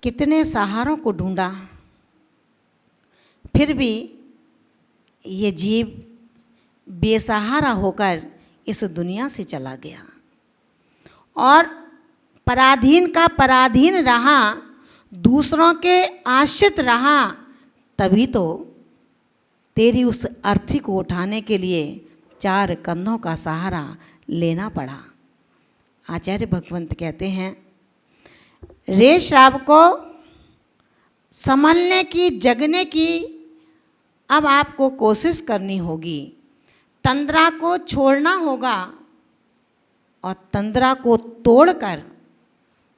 कितने सहारों को ढूंढा, फिर भी ये जीव बेसहारा होकर इस दुनिया से चला गया और पराधीन का पराधीन रहा, दूसरों के आश्रित रहा, तभी तो तेरी उस अर्थी को उठाने के लिए 4 कंधों का सहारा लेना पड़ा। आचार्य भगवंत कहते हैं, रे श्राव को संभलने की, जगने की अब आपको कोशिश करनी होगी। तंद्रा को छोड़ना होगा और तंद्रा को तोड़कर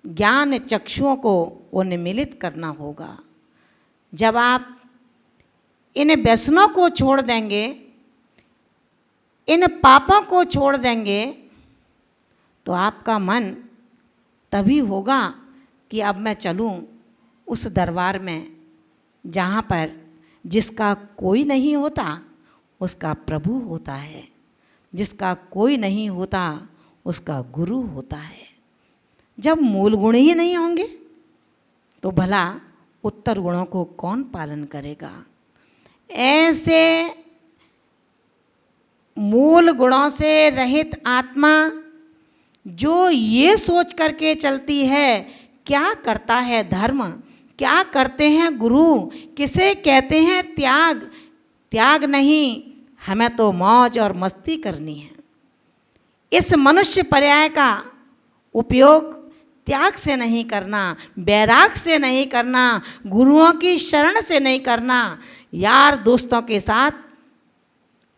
ज्ञान चक्षुओं को उन्मिलित करना होगा। जब आप इन व्यसनों को छोड़ देंगे, इन पापों को छोड़ देंगे, तो आपका मन तभी होगा कि अब मैं चलूं उस दरबार में जहाँ पर जिसका कोई नहीं होता उसका प्रभु होता है, जिसका कोई नहीं होता उसका गुरु होता है। जब मूल गुण ही नहीं होंगे तो भला उत्तर गुणों को कौन पालन करेगा। ऐसे मूल गुणों से रहित आत्मा जो ये सोच करके चलती है, क्या करता है धर्म, क्या करते हैं गुरु, किसे कहते हैं त्याग, त्याग नहीं, हमें तो मौज और मस्ती करनी है। इस मनुष्य पर्याय का उपयोग त्याग से नहीं करना, बैराग से नहीं करना, गुरुओं की शरण से नहीं करना, यार दोस्तों के साथ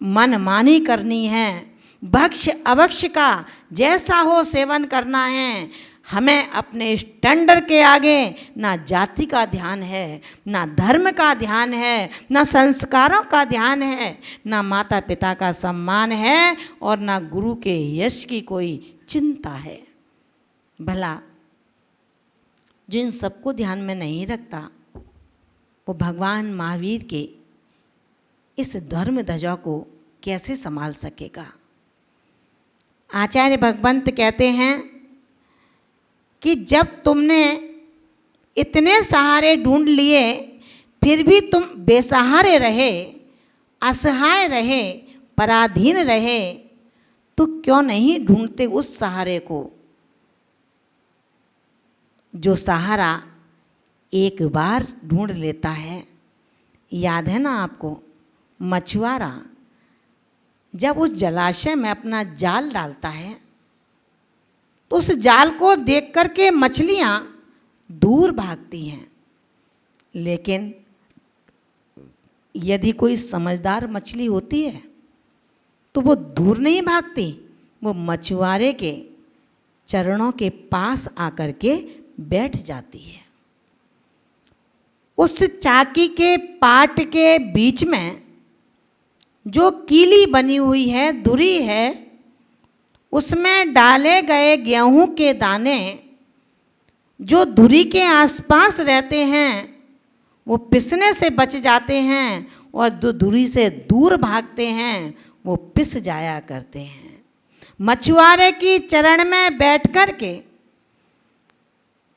मनमानी करनी है, भक्ष अभक्ष का जैसा हो सेवन करना है। हमें अपने स्टैंडर्ड के आगे ना जाति का ध्यान है, ना धर्म का ध्यान है, ना संस्कारों का ध्यान है, ना माता पिता का सम्मान है और ना गुरु के यश की कोई चिंता है। भला जो इन सबको ध्यान में नहीं रखता वो भगवान महावीर के इस धर्म ध्वजा को कैसे संभाल सकेगा। आचार्य भगवंत कहते हैं कि जब तुमने इतने सहारे ढूंढ लिए फिर भी तुम बेसहारे रहे, असहाय रहे, पराधीन रहे, तो क्यों नहीं ढूंढते उस सहारे को जो सहारा एक बार ढूंढ लेता है। याद है ना आपको, मछुआरा जब उस जलाशय में अपना जाल डालता है तो उस जाल को देख कर के मछलियाँ दूर भागती हैं, लेकिन यदि कोई समझदार मछली होती है तो वो दूर नहीं भागती, वो मछुआरे के चरणों के पास आकर के बैठ जाती है। उस चाकी के पाट के बीच में जो कीली बनी हुई है, धुरी है, उसमें डाले गए गेहूं के दाने जो धुरी के आसपास रहते हैं वो पिसने से बच जाते हैं और जो धुरी से दूर भागते हैं वो पिस जाया करते हैं। मछुआरे की चरण में बैठ कर के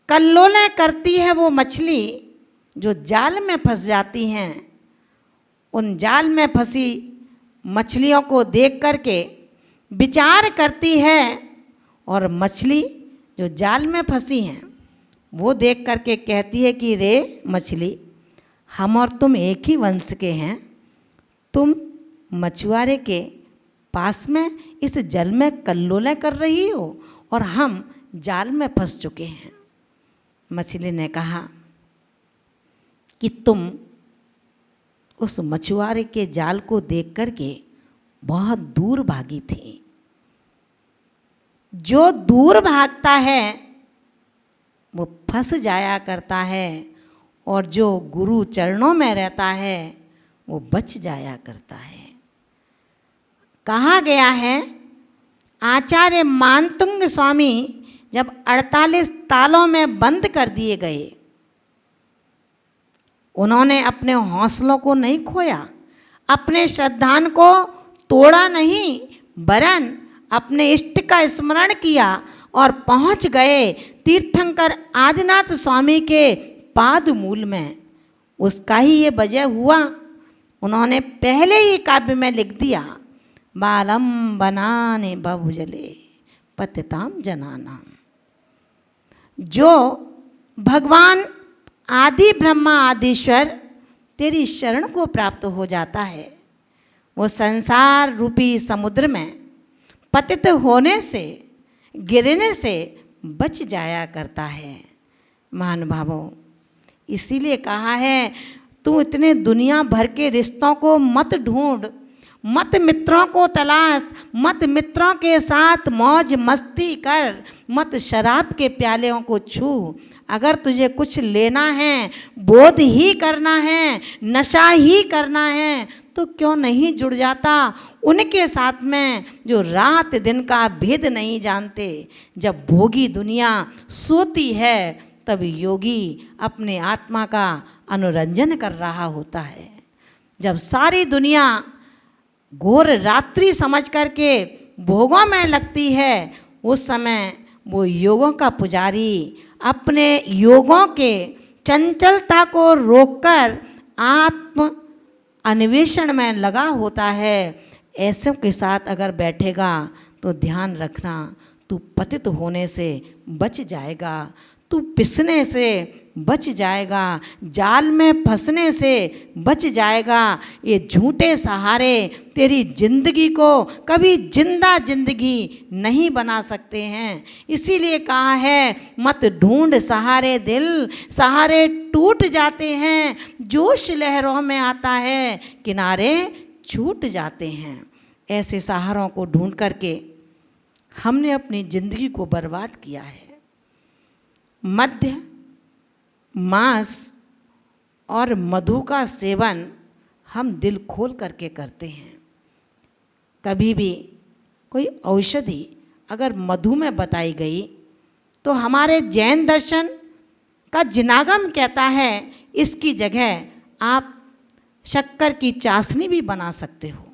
कल्लोलें करती है वो मछली जो जाल में फंस जाती हैं। उन जाल में फंसी मछलियों को देख करके विचार करती है और मछली जो जाल में फंसी हैं वो देख करके कहती है कि रे मछली, हम और तुम एक ही वंश के हैं, तुम मछुआरे के पास में इस जल में कल्लोलें कर रही हो और हम जाल में फंस चुके हैं। मछली ने कहा कि तुम उस मछुआरे के जाल को देख करके बहुत दूर भागी थी। जो दूर भागता है वो फंस जाया करता है और जो गुरु चरणों में रहता है वो बच जाया करता है। कहा गया है, आचार्य मानतुंग स्वामी जब 48 तालों में बंद कर दिए गए, उन्होंने अपने हौसलों को नहीं खोया, अपने श्रद्धान को तोड़ा नहीं, वरन अपने इष्ट का स्मरण किया और पहुंच गए तीर्थंकर आदिनाथ स्वामी के पाद मूल में, उसका ही ये वजह हुआ। उन्होंने पहले ही काव्य में लिख दिया, बालम बनाने बहुजले पतिताम जनानाम। जो भगवान आदि ब्रह्मा आदिश्वर तेरी शरण को प्राप्त हो जाता है, वो संसार रूपी समुद्र में पतित होने से, गिरने से बच जाया करता है। महानुभावों, इसीलिए कहा है तू इतने दुनिया भर के रिश्तों को मत ढूंढ, मत मित्रों को तलाश, मत मित्रों के साथ मौज मस्ती कर, मत शराब के प्यालों को छू। अगर तुझे कुछ लेना है, बोध ही करना है, नशा ही करना है, तो क्यों नहीं जुड़ जाता उनके साथ में जो रात दिन का भेद नहीं जानते। जब भोगी दुनिया सोती है तब योगी अपने आत्मा का अनुरंजन कर रहा होता है। जब सारी दुनिया घोर रात्रि समझ करके भोगों में लगती है, उस समय वो योगों का पुजारी अपने योगों के चंचलता को रोककर आत्म अन्वेषण में लगा होता है। ऐसों के साथ अगर बैठेगा तो ध्यान रखना, तू पतित होने से बच जाएगा, तू पिसने से बच जाएगा, जाल में फंसने से बच जाएगा। ये झूठे सहारे तेरी जिंदगी को कभी जिंदा जिंदगी नहीं बना सकते हैं। इसीलिए कहा है मत ढूंढ सहारे दिल, सहारे टूट जाते हैं, जोश लहरों में आता है, किनारे छूट जाते हैं। ऐसे सहारों को ढूंढ करके हमने अपनी जिंदगी को बर्बाद किया है। मद्य, मांस और मधु का सेवन हम दिल खोल करके करते हैं। कभी भी कोई औषधि अगर मधु में बताई गई तो हमारे जैन दर्शन का जिनागम कहता है इसकी जगह आप शक्कर की चाशनी भी बना सकते हो,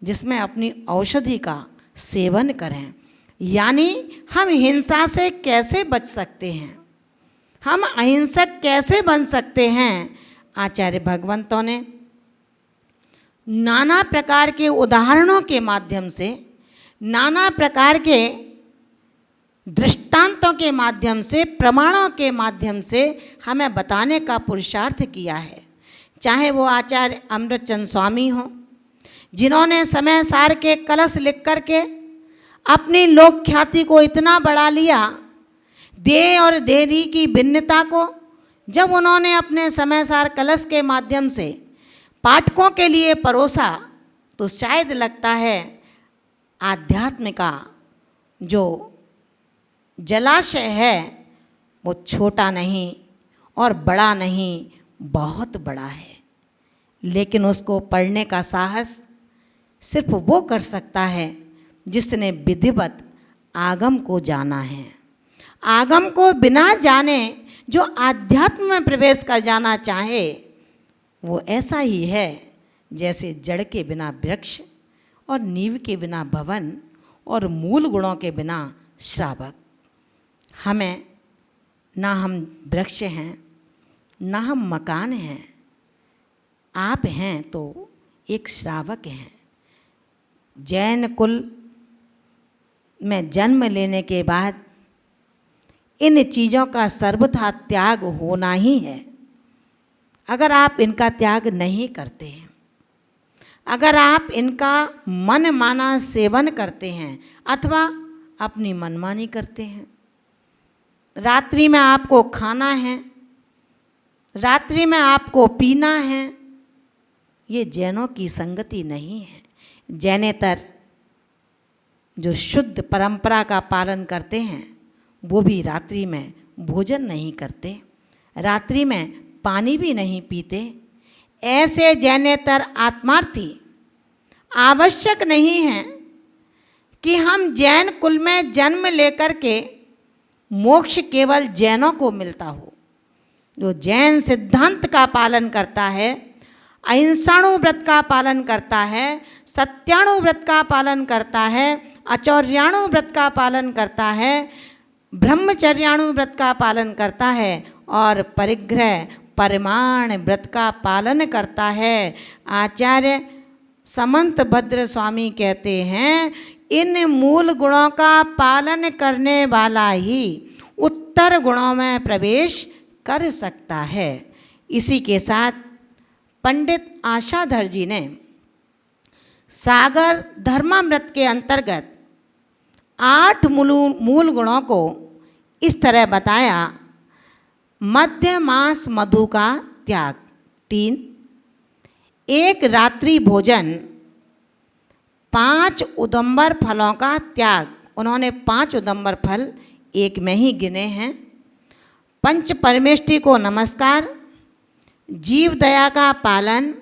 जिसमें अपनी औषधि का सेवन करें। यानी हम हिंसा से कैसे बच सकते हैं, हम अहिंसक कैसे बन सकते हैं। आचार्य भगवंतों ने नाना प्रकार के उदाहरणों के माध्यम से, नाना प्रकार के दृष्टांतों के माध्यम से, प्रमाणों के माध्यम से हमें बताने का पुरुषार्थ किया है। चाहे वो आचार्य अमृतचंद स्वामी हों, जिन्होंने समय सार के कलश लिख करके अपनी लोक ख्याति को इतना बढ़ा लिया, दे और देरी की भिन्नता को जब उन्होंने अपने समय सार कलश के माध्यम से पाठकों के लिए परोसा, तो शायद लगता है आध्यात्म का जो जलाशय है वो छोटा नहीं और बड़ा नहीं, बहुत बड़ा है। लेकिन उसको पढ़ने का साहस सिर्फ वो कर सकता है जिसने विधिवत आगम को जाना है। आगम को बिना जाने जो आध्यात्म में प्रवेश कर जाना चाहे, वो ऐसा ही है जैसे जड़ के बिना वृक्ष और नींव के बिना भवन और मूल गुणों के बिना श्रावक। हमें ना हम वृक्ष हैं, ना हम मकान हैं, आप हैं तो एक श्रावक हैं। जैन कुल में जन्म लेने के बाद इन चीज़ों का सर्वथा त्याग होना ही है। अगर आप इनका त्याग नहीं करते हैं, अगर आप इनका मन माना सेवन करते हैं अथवा अपनी मनमानी करते हैं, रात्रि में आपको खाना है, रात्रि में आपको पीना है, ये जैनों की संगति नहीं है। जैनेतर जो शुद्ध परंपरा का पालन करते हैं वो भी रात्रि में भोजन नहीं करते, रात्रि में पानी भी नहीं पीते। ऐसे जैनेतर आत्मार्थी आवश्यक नहीं है कि हम जैन कुल में जन्म लेकर के मोक्ष केवल जैनों को मिलता हो। जो जैन सिद्धांत का पालन करता है, अहिंसाणु व्रत का पालन करता है, सत्याणु व्रत का पालन करता है, अचौर्याणु व्रत का पालन करता है, ब्रह्मचर्याणु व्रत का पालन करता है और परिग्रह परिमाण व्रत का पालन करता है। आचार्य समंत भद्र स्वामी कहते हैं, इन मूल गुणों का पालन करने वाला ही उत्तर गुणों में प्रवेश कर सकता है। इसी के साथ पंडित आशाधर जी ने सागर धर्मामृत के अंतर्गत 8 मूल गुणों को इस तरह बताया। मध्य मास मधु का त्याग 3, एक रात्रि भोजन, 5 उदंबर फलों का त्याग, उन्होंने 5 उदंबर फल एक में ही गिने हैं। पंच परमेष्टि को नमस्कार, जीव दया का पालन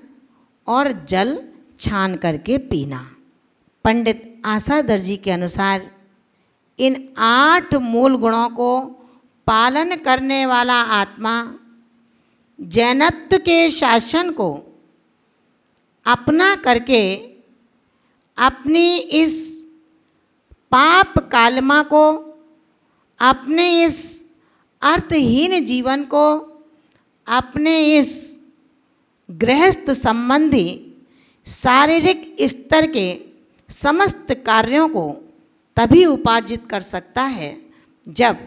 और जल छान करके पीना। पंडित आशाधर जी के अनुसार इन 8 मूल गुणों को पालन करने वाला आत्मा जैनत्व के शासन को अपना करके अपनी इस पाप कालमा को, अपने इस अर्थहीन जीवन को, अपने इस गृहस्थ संबंधी शारीरिक स्तर के समस्त कार्यों को तभी उपार्जित कर सकता है जब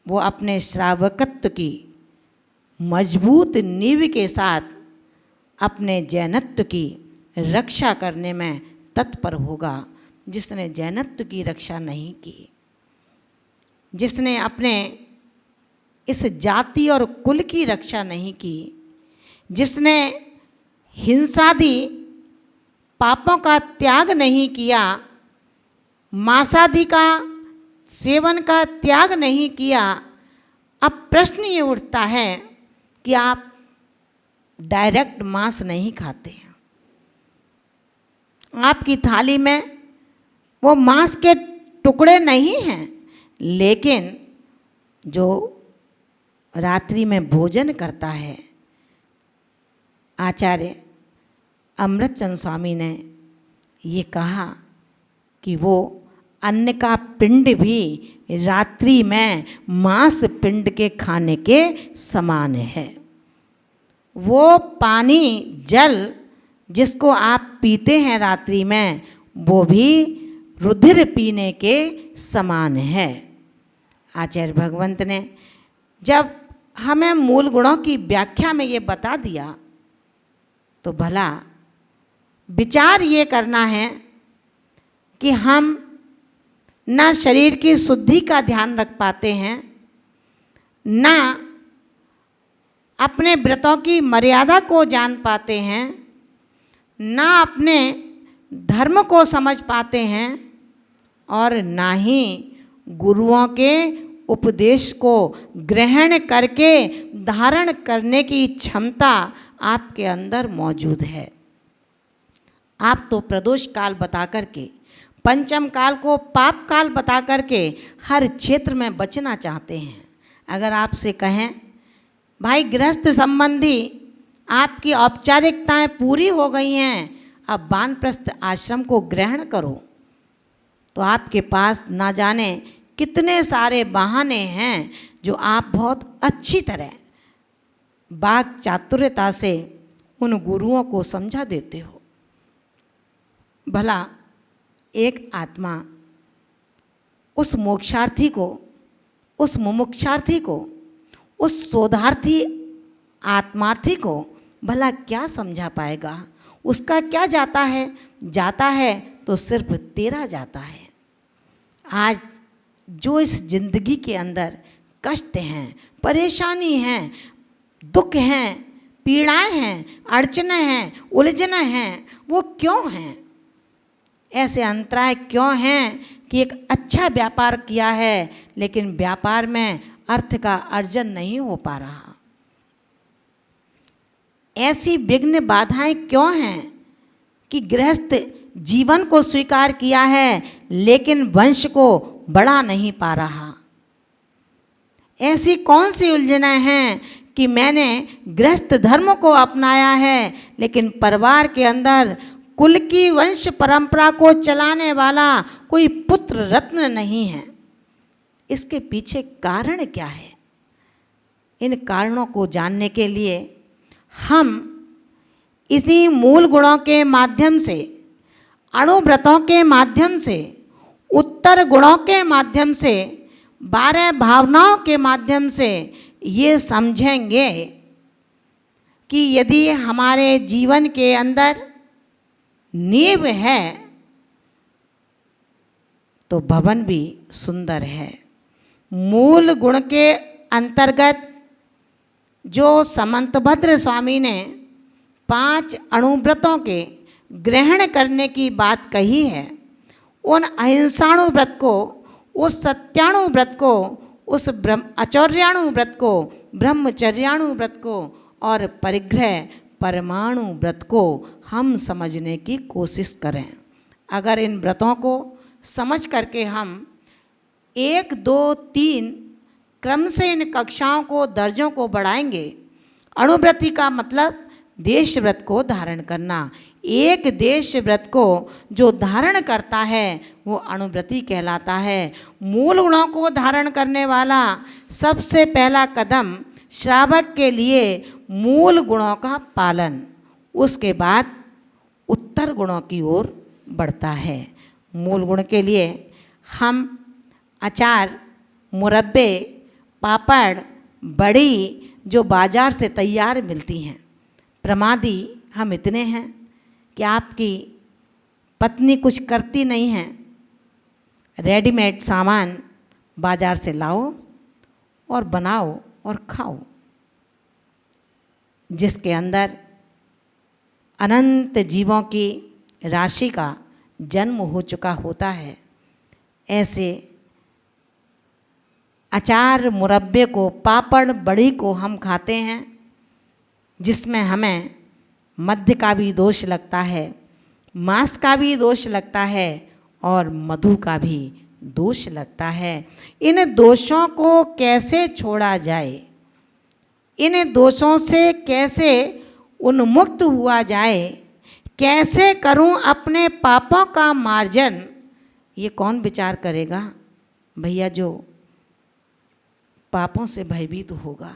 वो अपने श्रावकत्व की मजबूत नींव के साथ अपने जैनत्व की रक्षा करने में तत्पर होगा। जिसने जैनत्व की रक्षा नहीं की, जिसने अपने इस जाति और कुल की रक्षा नहीं की, जिसने हिंसादि पापों का त्याग नहीं किया, मांसादि का सेवन का त्याग नहीं किया, अब प्रश्न ये उठता है कि आप डायरेक्ट मांस नहीं खाते हैं, आपकी थाली में वो मांस के टुकड़े नहीं हैं, लेकिन जो रात्रि में भोजन करता है, आचार्य अमृतचंद स्वामी ने ये कहा कि वो अन्न का पिंड भी रात्रि में मांस पिंड के खाने के समान है। वो पानी जल जिसको आप पीते हैं रात्रि में, वो भी रुधिर पीने के समान है। आचार्य भगवंत ने जब हमें मूल गुणों की व्याख्या में ये बता दिया, तो भला विचार ये करना है कि हम ना शरीर की शुद्धि का ध्यान रख पाते हैं, ना अपने व्रतों की मर्यादा को जान पाते हैं, ना अपने धर्म को समझ पाते हैं, और ना ही गुरुओं के उपदेश को ग्रहण करके धारण करने की क्षमता आपके अंदर मौजूद है। आप तो प्रदोष काल बता करके, पंचम काल को पाप काल बता करके हर क्षेत्र में बचना चाहते हैं। अगर आपसे कहें भाई गृहस्थ संबंधी आपकी औपचारिकताएं पूरी हो गई हैं, अब वानप्रस्थ आश्रम को ग्रहण करो, तो आपके पास ना जाने कितने सारे बहाने हैं जो आप बहुत अच्छी तरह वाक् चातुर्यता से उन गुरुओं को समझा देते हो। भला एक आत्मा उस मोक्षार्थी को, उस मुमुक्षार्थी को, उस शोधार्थी आत्मार्थी को भला क्या समझा पाएगा? उसका क्या जाता है? जाता है तो सिर्फ तेरा जाता है। आज जो इस जिंदगी के अंदर कष्ट हैं, परेशानी हैं, दुख हैं, पीड़ाएं हैं, अड़चनें हैं, उलझनें हैं, वो क्यों हैं? ऐसे अंतराय क्यों हैं कि एक अच्छा व्यापार किया है लेकिन व्यापार में अर्थ का अर्जन नहीं हो पा रहा? ऐसी विघ्न बाधाएं क्यों हैं कि गृहस्थ जीवन को स्वीकार किया है लेकिन वंश को बढ़ा नहीं पा रहा? ऐसी कौन सी उलझनें हैं कि मैंने गृहस्थ धर्म को अपनाया है लेकिन परिवार के अंदर कुल की वंश परंपरा को चलाने वाला कोई पुत्र रत्न नहीं है? इसके पीछे कारण क्या है? इन कारणों को जानने के लिए हम इसी मूल गुणों के माध्यम से, अणुव्रतों के माध्यम से, उत्तर गुणों के माध्यम से, 12 भावनाओं के माध्यम से ये समझेंगे कि यदि हमारे जीवन के अंदर नींव है तो भवन भी सुंदर है। मूल गुण के अंतर्गत जो समंतभद्र स्वामी ने 5 अणुव्रतों के ग्रहण करने की बात कही है, उन अहिंसाणुव्रत को, उस सत्याणुव्रत को, उस आचर्याणुव्रत को, ब्रह्मचर्याणुव्रत को और परिग्रह परमाणु व्रत को हम समझने की कोशिश करें। अगर इन व्रतों को समझ करके हम 1, 2, 3 क्रम से इन कक्षाओं को, दर्जों को बढ़ाएंगे। अणुव्रति का मतलब देश व्रत को धारण करना। एक देश व्रत को जो धारण करता है वो अणुव्रति कहलाता है। मूल गुणों को धारण करने वाला सबसे पहला कदम श्रावक के लिए मूल गुणों का पालन, उसके बाद उत्तर गुणों की ओर बढ़ता है। मूल गुण के लिए हम अचार, मुरब्बे, पापड़, बड़ी जो बाज़ार से तैयार मिलती हैं, प्रमादी हम इतने हैं कि आपकी पत्नी कुछ करती नहीं है, रेडीमेड सामान बाज़ार से लाओ और बनाओ और खाओ, जिसके अंदर अनंत जीवों की राशि का जन्म हो चुका होता है। ऐसे अचार, मुरब्बे को, पापड़, बड़ी को हम खाते हैं, जिसमें हमें मध्य का भी दोष लगता है, मांस का भी दोष लगता है और मधु का भी दोष लगता है। इन दोषों को कैसे छोड़ा जाए, इन दोषों से कैसे उन्मुक्त हुआ जाए, कैसे करूं अपने पापों का मार्जन, ये कौन विचार करेगा भैया? जो पापों से भयभीत होगा,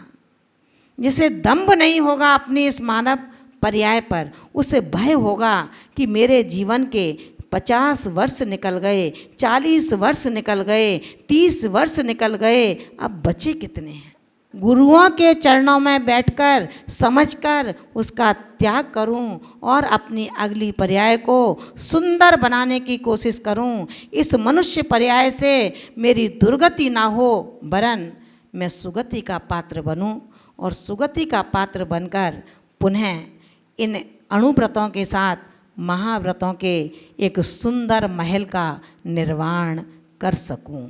जिसे दंभ नहीं होगा अपनी इस मानव पर्याय पर, उसे भय होगा कि मेरे जीवन के 50 वर्ष निकल गए, 40 वर्ष निकल गए, 30 वर्ष निकल गए, अब बचे कितने हैं। गुरुओं के चरणों में बैठकर समझकर उसका त्याग करूं और अपनी अगली पर्याय को सुंदर बनाने की कोशिश करूं। इस मनुष्य पर्याय से मेरी दुर्गति ना हो, वरन मैं सुगति का पात्र बनूं और सुगति का पात्र बनकर पुनः इन अणुव्रतों के साथ महाव्रतों के एक सुंदर महल का निर्माण कर सकूं।